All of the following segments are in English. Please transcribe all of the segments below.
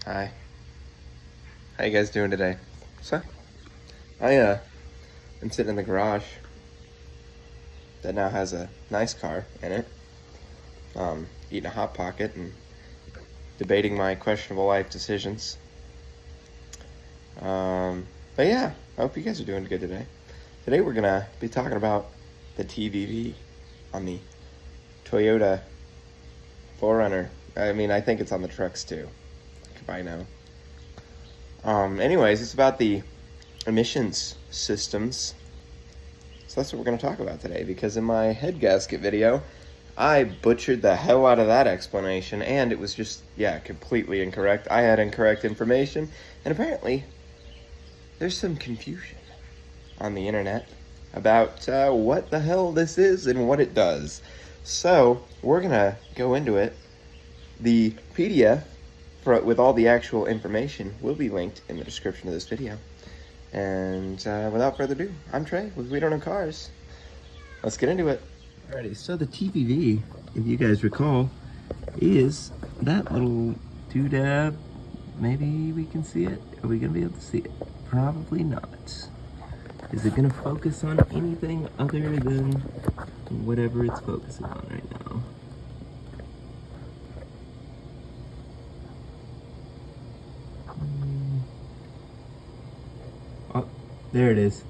Hi. How you guys doing today? So, I'm sitting in the garage that now has a nice car in it. Eating a Hot Pocket and debating my questionable life decisions. But yeah, I hope you guys are doing good today. Today we're gonna be talking about the TVV on the Toyota 4Runner. I think it's on the trucks too. By now. Anyways, it's about the emissions systems. So that's what we're going to talk about today, because in my head gasket video, I butchered the hell out of that explanation, and it was just, completely incorrect. I had incorrect information, and apparently there's some confusion on the internet about what the hell this is and what it does. So we're going to go into it. The PDF with all the actual information will be linked in the description of this video. And without further ado, I'm Trey with We Don't Know Cars. Let's get into it. Alrighty, so the TVV, if you guys recall, is that little doodad. Maybe we can see it. Are we gonna be able to see it? Probably not. Is it gonna focus on anything other than whatever it's focusing on right now? Oh, there it is.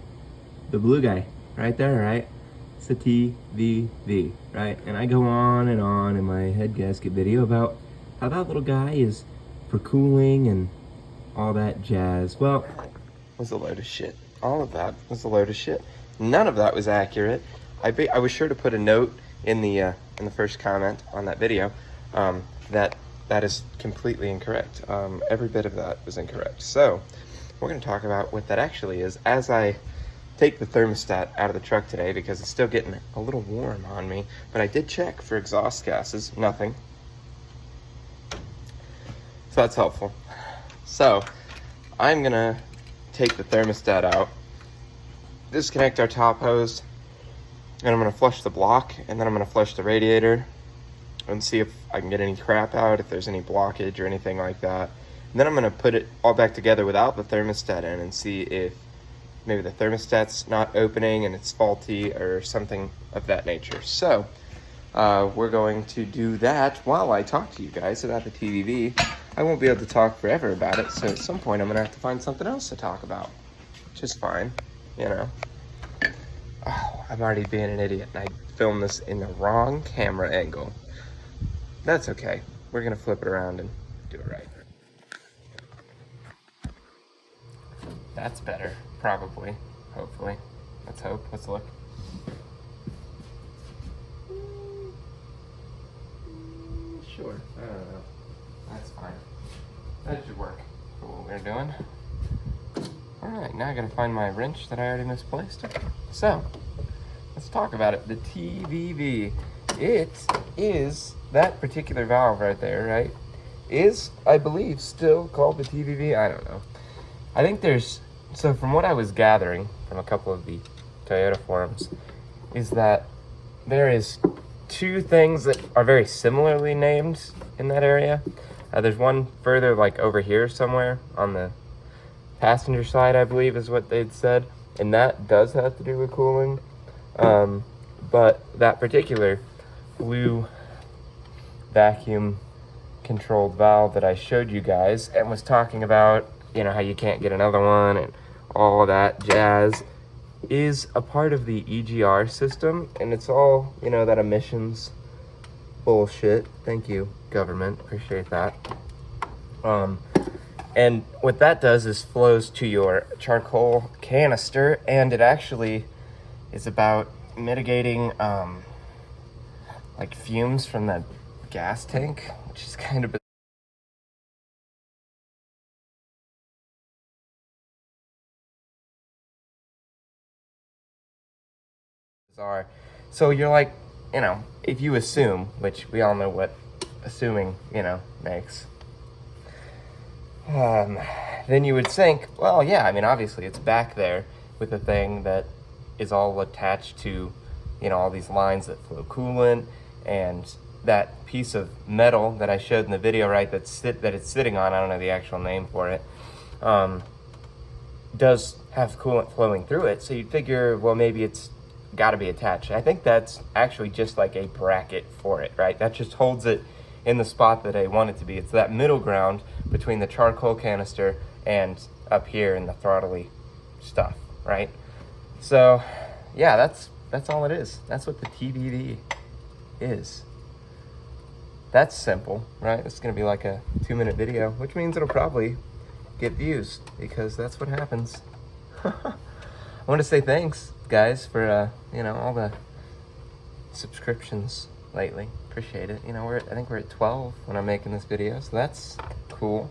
The blue guy, right there, right? It's the TVV, right? And I go on and on in my head gasket video about how that little guy is for cooling and all that jazz. Well, it was a load of shit. All of that was a load of shit. None of that was accurate. I was sure to put a note in the first comment on that video that is completely incorrect. Every bit of that was incorrect. So we're going to talk about what that actually is as I take the thermostat out of the truck today, because it's still getting a little warm on me. But I did check for exhaust gases. Nothing. So that's helpful. So I'm going to take the thermostat out, disconnect our top hose, and I'm going to flush the block, and then I'm going to flush the radiator and see if I can get any crap out, if there's any blockage or anything like that. And then I'm going to put it all back together without the thermostat in and see if maybe the thermostat's not opening and it's faulty or something of that nature. So we're going to do that while I talk to you guys about the TVV. I won't be able to talk forever about it, so at some point I'm going to have to find something else to talk about, which is fine, you know. Oh, I'm already being an idiot, and I filmed this in the wrong camera angle. That's okay. We're going to flip it around and do it right. That's better, probably, hopefully. Let's hope. Let's look. Sure. I don't know. That's fine. That should work for what we're doing. Alright, now I gotta find my wrench that I already misplaced. So, let's talk about it. The TVV. It is that particular valve right there, right? Is, I believe, still called the TVV. I don't know. I think there's, so from what I was gathering from a couple of the Toyota forums, is that there is two things that are very similarly named in that area. There's one further, like over here somewhere on the passenger side, I believe is what they'd said, and that does have to do with cooling. But that particular blue vacuum controlled valve that I showed you guys and was talking about, you know, how you can't get another one and all of that jazz, is a part of the EGR system, and it's all, you know, that emissions bullshit. Thank you, government, appreciate that. And what that does is flows to your charcoal canister, and it actually is about mitigating like fumes from that gas tank, which is kind of bizarre. So you're like, you know, if you assume, which we all know what assuming, you know, makes, then you would think, well, yeah, I mean, obviously it's back there with the thing that is all attached to, you know, all these lines that flow coolant and that piece of metal that I showed in the video, right, that it's sitting on, I don't know the actual name for it, does have coolant flowing through it. So you'd figure, well, maybe it's got to be attached. I think that's actually just like a bracket for it, right? That just holds it in the spot that I want it to be. It's that middle ground between the charcoal canister and up here in the throttly stuff, right? So yeah, that's all it is. That's what the TVV is. That's simple, right? It's gonna be like a 2-minute video, which means it'll probably get views because that's what happens. I want to say thanks, guys, for you know, all the subscriptions lately. Appreciate it. You know, I think we're at 12 when I'm making this video, so that's cool.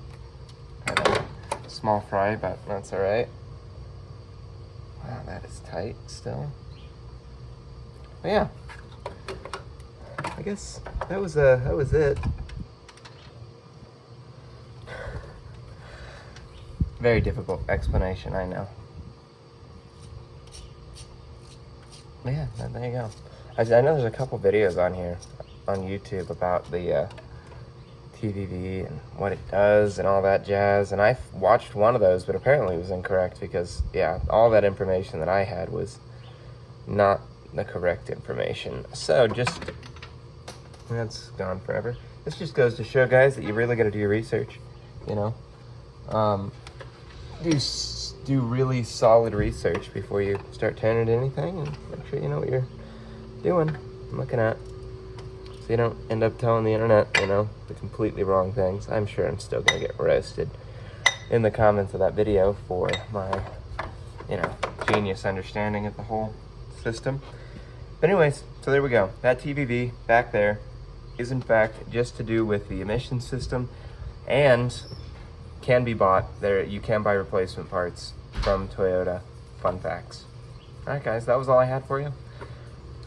Kind of small fry, but that's all right. Wow, that is tight still. But yeah, I guess that was it. Very difficult explanation, I know. But yeah, there you go. I know there's a couple videos on here on YouTube about the TVV and what it does and all that jazz, and I watched one of those, but apparently it was incorrect because, yeah, all that information that I had was not the correct information. So that's gone forever. This just goes to show, guys, that you really got to do your research, you know. Do really solid research before you start turning anything, and make sure you know what you're doing and looking at, so you don't end up telling the internet, you know, the completely wrong things. I'm sure I'm still gonna get roasted in the comments of that video for my, you know, genius understanding of the whole system. But anyways, so there we go. That TVV back there is in fact just to do with the emission system, and can be bought there. You can buy replacement parts from Toyota. Fun facts. All right, guys, that was all I had for you.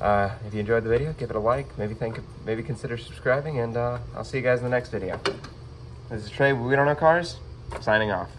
If you enjoyed the video, give it a like. Maybe consider subscribing, and I'll see you guys in the next video. This is Trey. We don't know cars. Signing off.